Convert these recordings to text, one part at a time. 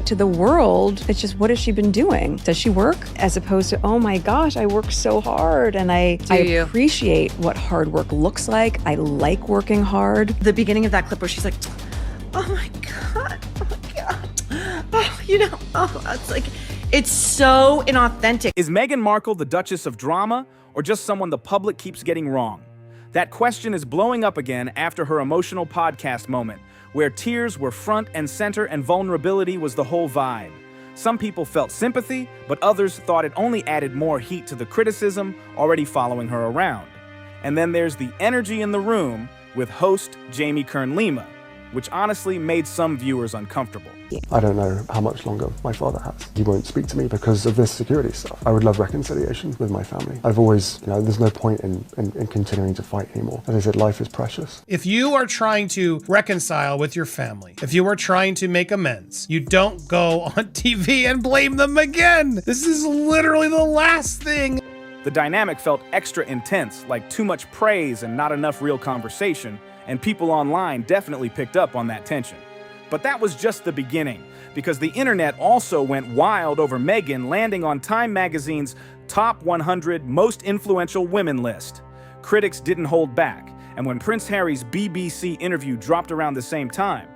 to the world, it's just, what has she been doing? Does she work? As opposed to, oh my gosh, I work so hard. And I appreciate what hard work looks like. I like working hard. The beginning of that clip where she's like, oh my God, oh, it's like, it's so inauthentic. Is Meghan Markle the Duchess of Drama, or just someone the public keeps getting wrong? That question is blowing up again after her emotional podcast moment, where tears were front and center and vulnerability was the whole vibe. Some people felt sympathy, but others thought it only added more heat to the criticism already following her around. And then there's the energy in the room with host Jamie Kern-Lima, which honestly made some viewers uncomfortable. I don't know how much longer my father has. He won't speak to me because of this security stuff. I would love reconciliation with my family. I've always, there's no point in continuing to fight anymore. As I said, life is precious. If you are trying to reconcile with your family, if you are trying to make amends, you don't go on TV and blame them again. This is literally the last thing. The dynamic felt extra intense, like too much praise and not enough real conversation, and people online definitely picked up on that tension. But that was just the beginning, because the internet also went wild over Meghan landing on Time magazine's top 100 most influential women list. Critics didn't hold back, and when Prince Harry's BBC interview dropped around the same time,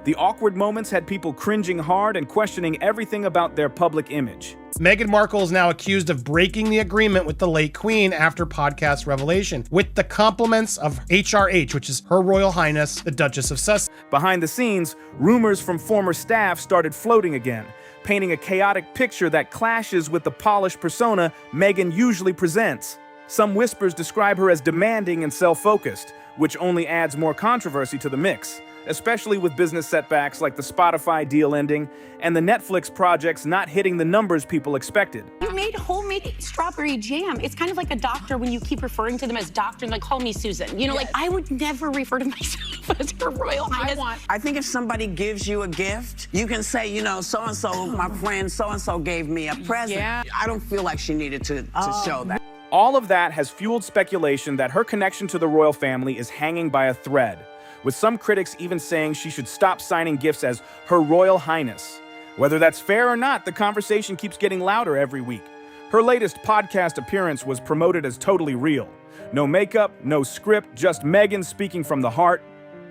the awkward moments had people cringing hard and questioning everything about their public image. Meghan Markle is now accused of breaking the agreement with the late Queen after podcast revelation, with the compliments of HRH, which is Her Royal Highness, the Duchess of Sussex. Behind the scenes, rumors from former staff started floating again, painting a chaotic picture that clashes with the polished persona Meghan usually presents. Some whispers describe her as demanding and self-focused, which only adds more controversy to the mix, especially with business setbacks like the Spotify deal ending and the Netflix projects not hitting the numbers people expected. You made homemade strawberry jam. It's kind of like a doctor when you keep referring to them as doctor and like, call me Susan. Like I would never refer to myself as Her Royal Highness. I think if somebody gives you a gift, you can say, so-and-so, my friend so-and-so gave me a present. Yeah. I don't feel like she needed to show that. All of that has fueled speculation that her connection to the royal family is hanging by a thread, with some critics even saying she should stop signing gifts as Her Royal Highness. Whether that's fair or not, the conversation keeps getting louder every week. Her latest podcast appearance was promoted as totally real. No makeup, no script, just Meghan speaking from the heart.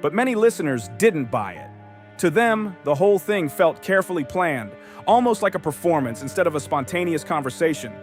But many listeners didn't buy it. To them, the whole thing felt carefully planned, almost like a performance instead of a spontaneous conversation.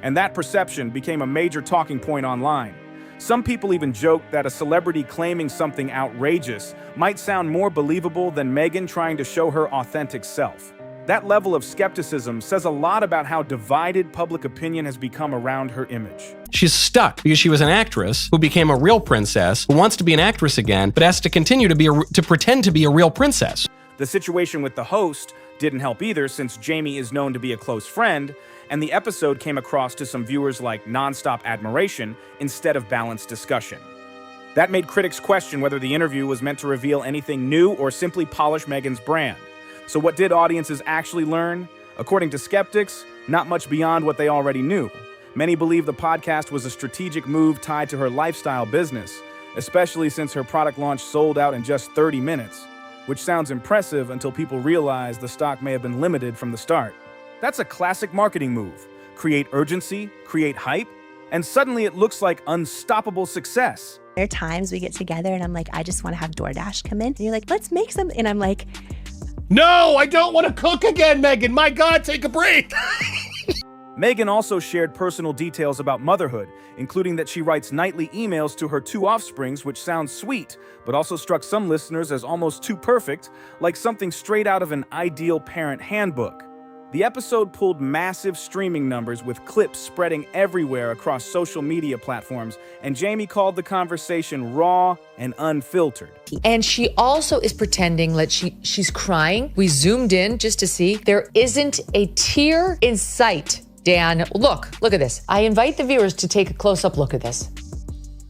And that perception became a major talking point online. Some people even joked that a celebrity claiming something outrageous might sound more believable than Meghan trying to show her authentic self. That level of skepticism says a lot about how divided public opinion has become around her image. She's stuck because she was an actress who became a real princess, who wants to be an actress again, but has to continue to pretend to be a real princess. The situation with the host didn't help either, since Jamie is known to be a close friend, and the episode came across to some viewers like nonstop admiration instead of balanced discussion. That made critics question whether the interview was meant to reveal anything new or simply polish Meghan's brand. So what did audiences actually learn? According to skeptics, not much beyond what they already knew. Many believe the podcast was a strategic move tied to her lifestyle business, especially since her product launch sold out in just 30 minutes, which sounds impressive until people realize the stock may have been limited from the start. That's a classic marketing move. Create urgency, create hype, and suddenly it looks like unstoppable success. There are times we get together and I'm like, I just want to have DoorDash come in. And you're like, let's make some. And I'm like, no, I don't want to cook again, Meghan. My God, take a break. Meghan also shared personal details about motherhood, including that she writes nightly emails to her 2 offsprings, which sounds sweet, but also struck some listeners as almost too perfect, like something straight out of an ideal parent handbook. The episode pulled massive streaming numbers with clips spreading everywhere across social media platforms, and Jamie called the conversation raw and unfiltered. And she also is pretending that she's crying. We zoomed in just to see. There isn't a tear in sight. Dan, look at this. I invite the viewers to take a close-up look at this.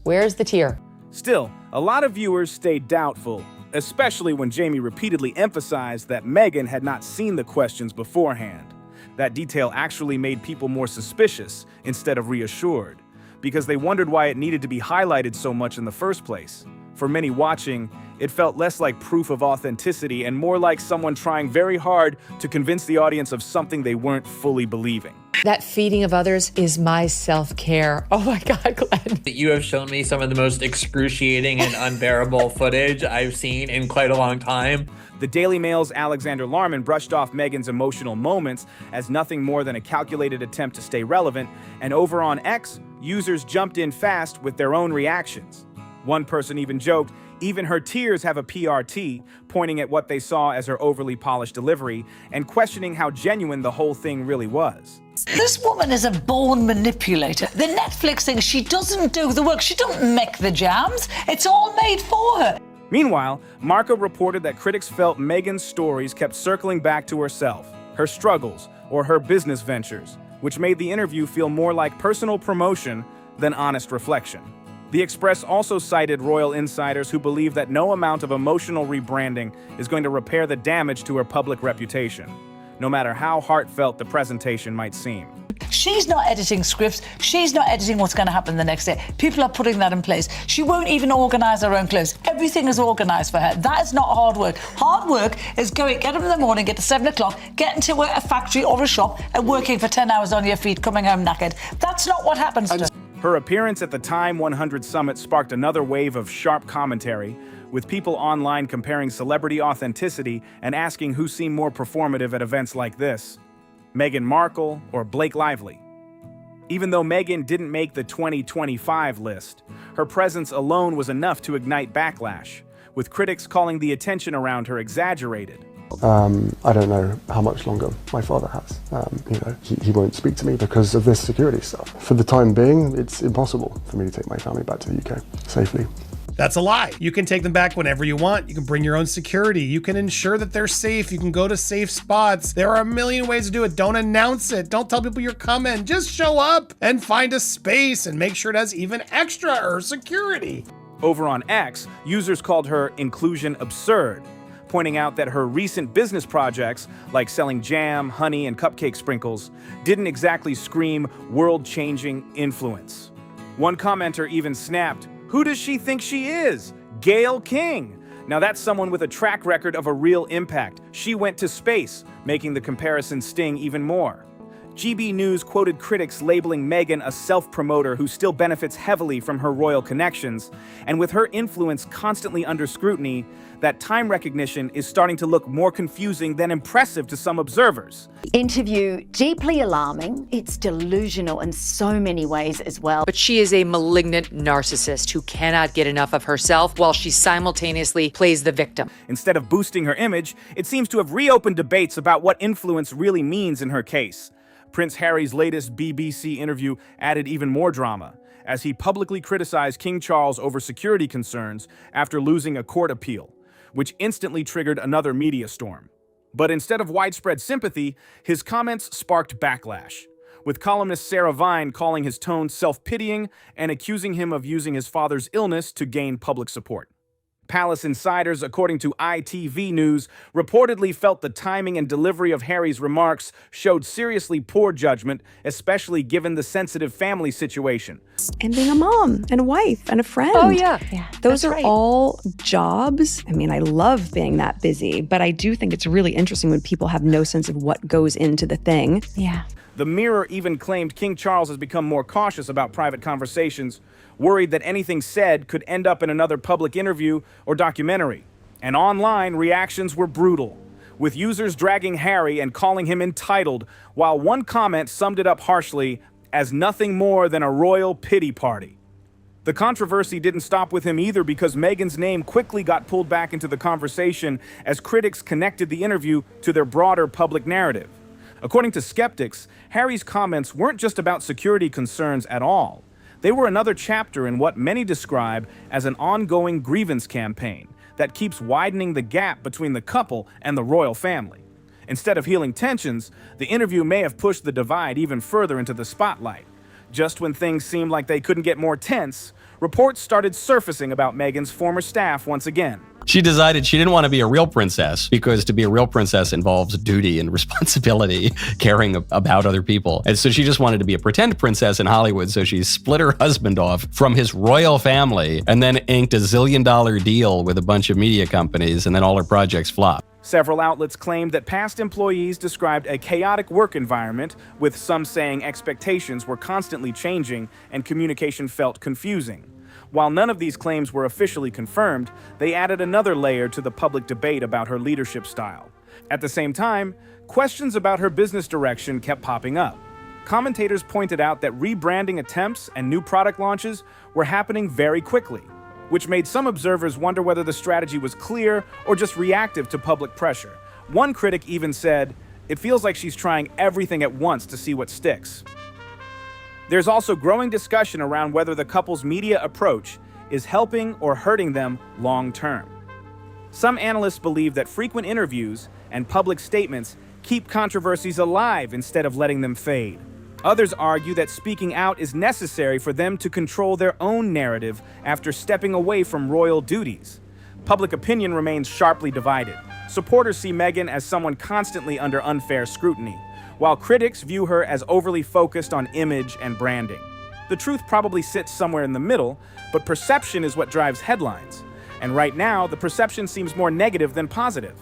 Where's the tear? Still, a lot of viewers stayed doubtful, especially when Jamie repeatedly emphasized that Meghan had not seen the questions beforehand. That detail actually made people more suspicious instead of reassured, because they wondered why it needed to be highlighted so much in the first place. For many watching, it felt less like proof of authenticity and more like someone trying very hard to convince the audience of something they weren't fully believing. That feeding of others is my self-care. Oh my God, Glenn. You have shown me some of the most excruciating and unbearable footage I've seen in quite a long time. The Daily Mail's Alexander Larman brushed off Meghan's emotional moments as nothing more than a calculated attempt to stay relevant, and over on X, users jumped in fast with their own reactions. One person even joked, even her tears have a PRT, pointing at what they saw as her overly polished delivery and questioning how genuine the whole thing really was. This woman is a born manipulator. The Netflix thing, she doesn't do the work. She don't make the jams. It's all made for her. Meanwhile, Markle reported that critics felt Meghan's stories kept circling back to herself, her struggles, or her business ventures, which made the interview feel more like personal promotion than honest reflection. The Express also cited royal insiders who believe that no amount of emotional rebranding is going to repair the damage to her public reputation, no matter how heartfelt the presentation might seem. She's not editing scripts. She's not editing what's going to happen the next day. People are putting that in place. She won't even organise her own clothes. Everything is organised for her. That is not hard work. Hard work is get up in the morning, get to 7 o'clock, get into a factory or a shop and working for 10 hours on your feet, coming home knackered. That's not what happens to her. Her appearance at the Time 100 Summit sparked another wave of sharp commentary, with people online comparing celebrity authenticity and asking who seemed more performative at events like this, Meghan Markle or Blake Lively. Even though Meghan didn't make the 2025 list, her presence alone was enough to ignite backlash, with critics calling the attention around her exaggerated. I don't know how much longer my father has. He won't speak to me because of this security stuff. For the time being, it's impossible for me to take my family back to the UK safely. That's a lie. You can take them back whenever you want. You can bring your own security. You can ensure that they're safe. You can go to safe spots. There are a million ways to do it. Don't announce it. Don't tell people you're coming. Just show up and find a space and make sure it has even extra or security. Over on X, users called her inclusion absurd, pointing out that her recent business projects, like selling jam, honey, and cupcake sprinkles, didn't exactly scream world-changing influence. One commenter even snapped, "Who does she think she is? Gayle King." Now that's someone with a track record of a real impact. She went to space, making the comparison sting even more. GB News quoted critics labeling Meghan a self-promoter who still benefits heavily from her royal connections, and with her influence constantly under scrutiny, that time recognition is starting to look more confusing than impressive to some observers. Interview deeply alarming. It's delusional in so many ways as well. But she is a malignant narcissist who cannot get enough of herself while she simultaneously plays the victim. Instead of boosting her image, it seems to have reopened debates about what influence really means in her case. Prince Harry's latest BBC interview added even more drama, as he publicly criticized King Charles over security concerns after losing a court appeal, which instantly triggered another media storm. But instead of widespread sympathy, his comments sparked backlash, with columnist Sarah Vine calling his tone self-pitying and accusing him of using his father's illness to gain public support. Palace insiders, according to ITV News, reportedly felt the timing and delivery of Harry's remarks showed seriously poor judgment, especially given the sensitive family situation. And being a mom and a wife and a friend. Oh, yeah. Those are all jobs. I mean, I love being that busy, but I do think it's really interesting when people have no sense of what goes into the thing. Yeah. The Mirror even claimed King Charles has become more cautious about private conversations, worried that anything said could end up in another public interview or documentary. And online, reactions were brutal, with users dragging Harry and calling him entitled, while one comment summed it up harshly as nothing more than a royal pity party. The controversy didn't stop with him either, because Meghan's name quickly got pulled back into the conversation as critics connected the interview to their broader public narrative. According to skeptics, Harry's comments weren't just about security concerns at all. They were another chapter in what many describe as an ongoing grievance campaign that keeps widening the gap between the couple and the royal family. Instead of healing tensions, the interview may have pushed the divide even further into the spotlight. Just when things seemed like they couldn't get more tense, reports started surfacing about Meghan's former staff once again. She decided she didn't want to be a real princess because to be a real princess involves duty and responsibility, caring about other people. And so she just wanted to be a pretend princess in Hollywood. So she split her husband off from his royal family and then inked a $1 zillion deal with a bunch of media companies, and then all her projects flopped. Several outlets claimed that past employees described a chaotic work environment, with some saying expectations were constantly changing and communication felt confusing. While none of these claims were officially confirmed, they added another layer to the public debate about her leadership style. At the same time, questions about her business direction kept popping up. Commentators pointed out that rebranding attempts and new product launches were happening very quickly, which made some observers wonder whether the strategy was clear or just reactive to public pressure. One critic even said, "It feels like she's trying everything at once to see what sticks." There's also growing discussion around whether the couple's media approach is helping or hurting them long term. Some analysts believe that frequent interviews and public statements keep controversies alive instead of letting them fade. Others argue that speaking out is necessary for them to control their own narrative after stepping away from royal duties. Public opinion remains sharply divided. Supporters see Meghan as someone constantly under unfair scrutiny, while critics view her as overly focused on image and branding. The truth probably sits somewhere in the middle, but perception is what drives headlines. And right now, the perception seems more negative than positive.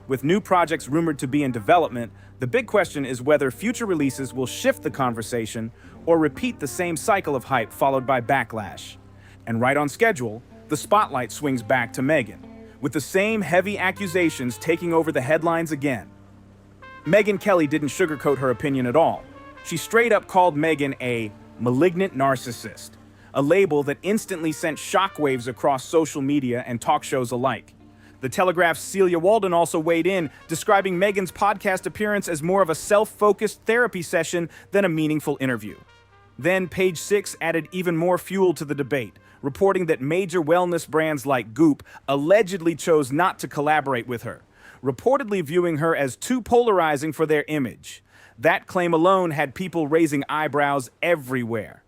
With new projects rumored to be in development, the big question is whether future releases will shift the conversation or repeat the same cycle of hype followed by backlash. And right on schedule, the spotlight swings back to Meghan, with the same heavy accusations taking over the headlines again. Megyn Kelly didn't sugarcoat her opinion at all. She straight up called Meghan a malignant narcissist, a label that instantly sent shockwaves across social media and talk shows alike. The Telegraph's Celia Walden also weighed in, describing Meghan's podcast appearance as more of a self-focused therapy session than a meaningful interview. Then Page Six added even more fuel to the debate, reporting that major wellness brands like Goop allegedly chose not to collaborate with her, reportedly viewing her as too polarizing for their image. That claim alone had people raising eyebrows everywhere.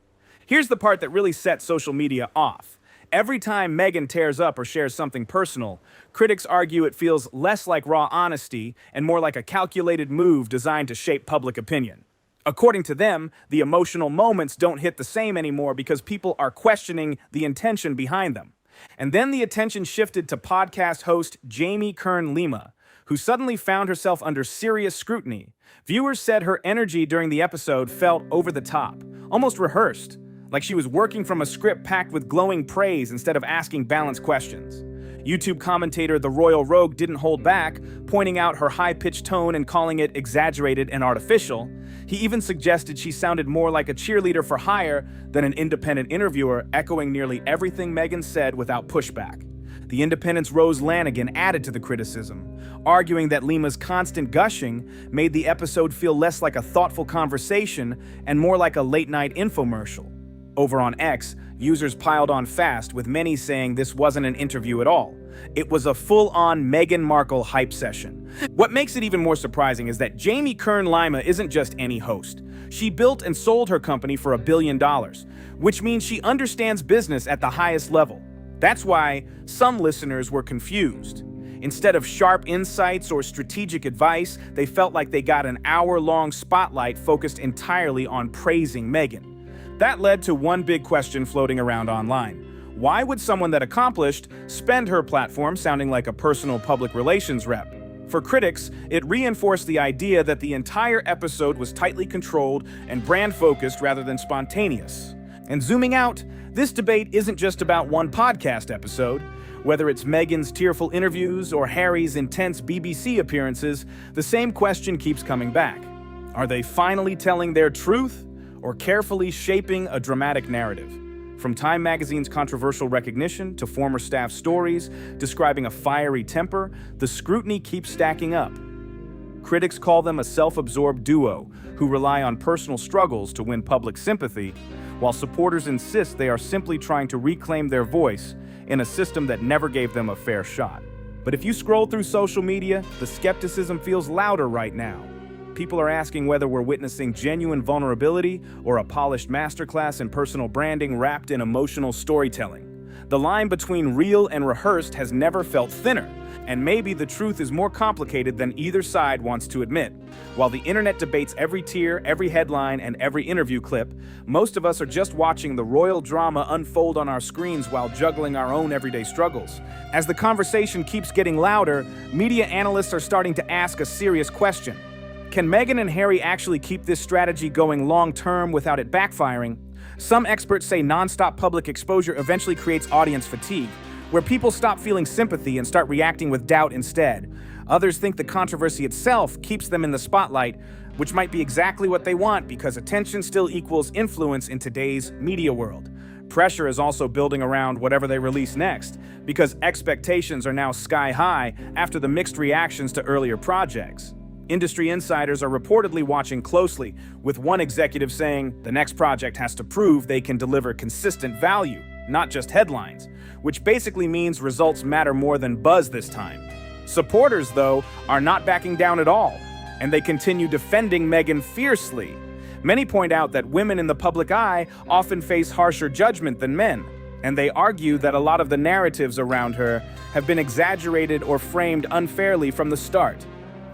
Here's the part that really set social media off. Every time Meghan tears up or shares something personal, critics argue it feels less like raw honesty and more like a calculated move designed to shape public opinion. According to them, the emotional moments don't hit the same anymore because people are questioning the intention behind them. And then the attention shifted to podcast host Jamie Kern-Lima, who suddenly found herself under serious scrutiny. Viewers said her energy during the episode felt over the top, almost rehearsed, like she was working from a script packed with glowing praise instead of asking balanced questions. YouTube commentator The Royal Rogue didn't hold back, pointing out her high-pitched tone and calling it exaggerated and artificial. He even suggested she sounded more like a cheerleader for hire than an independent interviewer, echoing nearly everything Meghan said without pushback. The Independent's Rose Lanigan added to the criticism, arguing that Lima's constant gushing made the episode feel less like a thoughtful conversation and more like a late-night infomercial. Over on X, users piled on fast, with many saying this wasn't an interview at all. It was a full-on Meghan Markle hype session. What makes it even more surprising is that Jamie Kern-Lima isn't just any host. She built and sold her company for $1 billion, which means she understands business at the highest level. That's why some listeners were confused. Instead of sharp insights or strategic advice, they felt like they got an hour-long spotlight focused entirely on praising Meghan. That led to one big question floating around online. Why would someone that accomplished spend her platform sounding like a personal public relations rep? For critics, it reinforced the idea that the entire episode was tightly controlled and brand-focused rather than spontaneous. And zooming out, this debate isn't just about one podcast episode. Whether it's Meghan's tearful interviews or Harry's intense BBC appearances, the same question keeps coming back. Are they finally telling their truth or carefully shaping a dramatic narrative? From Time magazine's controversial recognition to former staff stories describing a fiery temper, the scrutiny keeps stacking up. Critics call them a self-absorbed duo who rely on personal struggles to win public sympathy, while supporters insist they are simply trying to reclaim their voice in a system that never gave them a fair shot. But if you scroll through social media, the skepticism feels louder right now. People are asking whether we're witnessing genuine vulnerability or a polished masterclass in personal branding wrapped in emotional storytelling. The line between real and rehearsed has never felt thinner, and maybe the truth is more complicated than either side wants to admit. While the internet debates every tier, every headline, and every interview clip, most of us are just watching the royal drama unfold on our screens while juggling our own everyday struggles. As the conversation keeps getting louder, media analysts are starting to ask a serious question. Can Meghan and Harry actually keep this strategy going long-term without it backfiring? Some experts say non-stop public exposure eventually creates audience fatigue, where people stop feeling sympathy and start reacting with doubt instead. Others think the controversy itself keeps them in the spotlight, which might be exactly what they want because attention still equals influence in today's media world. Pressure is also building around whatever they release next, because expectations are now sky high after the mixed reactions to earlier projects. Industry insiders are reportedly watching closely, with one executive saying the next project has to prove they can deliver consistent value, not just headlines, which basically means results matter more than buzz this time. Supporters, though, are not backing down at all, and they continue defending Meghan fiercely. Many point out that women in the public eye often face harsher judgment than men, and they argue that a lot of the narratives around her have been exaggerated or framed unfairly from the start.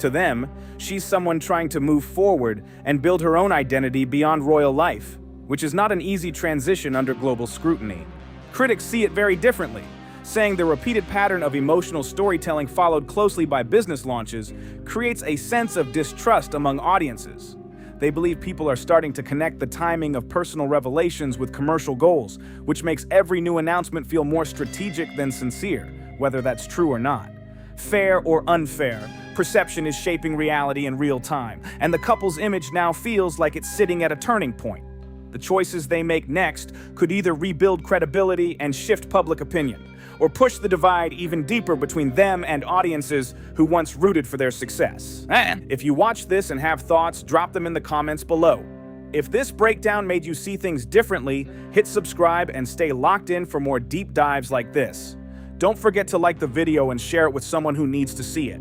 To them, she's someone trying to move forward and build her own identity beyond royal life, which is not an easy transition under global scrutiny. Critics see it very differently, saying the repeated pattern of emotional storytelling followed closely by business launches creates a sense of distrust among audiences. They believe people are starting to connect the timing of personal revelations with commercial goals, which makes every new announcement feel more strategic than sincere, whether that's true or not. Fair or unfair, perception is shaping reality in real time, and the couple's image now feels like it's sitting at a turning point. The choices they make next could either rebuild credibility and shift public opinion, or push the divide even deeper between them and audiences who once rooted for their success. And if you watch this and have thoughts, drop them in the comments below. If this breakdown made you see things differently, hit subscribe and stay locked in for more deep dives like this. Don't forget to like the video and share it with someone who needs to see it.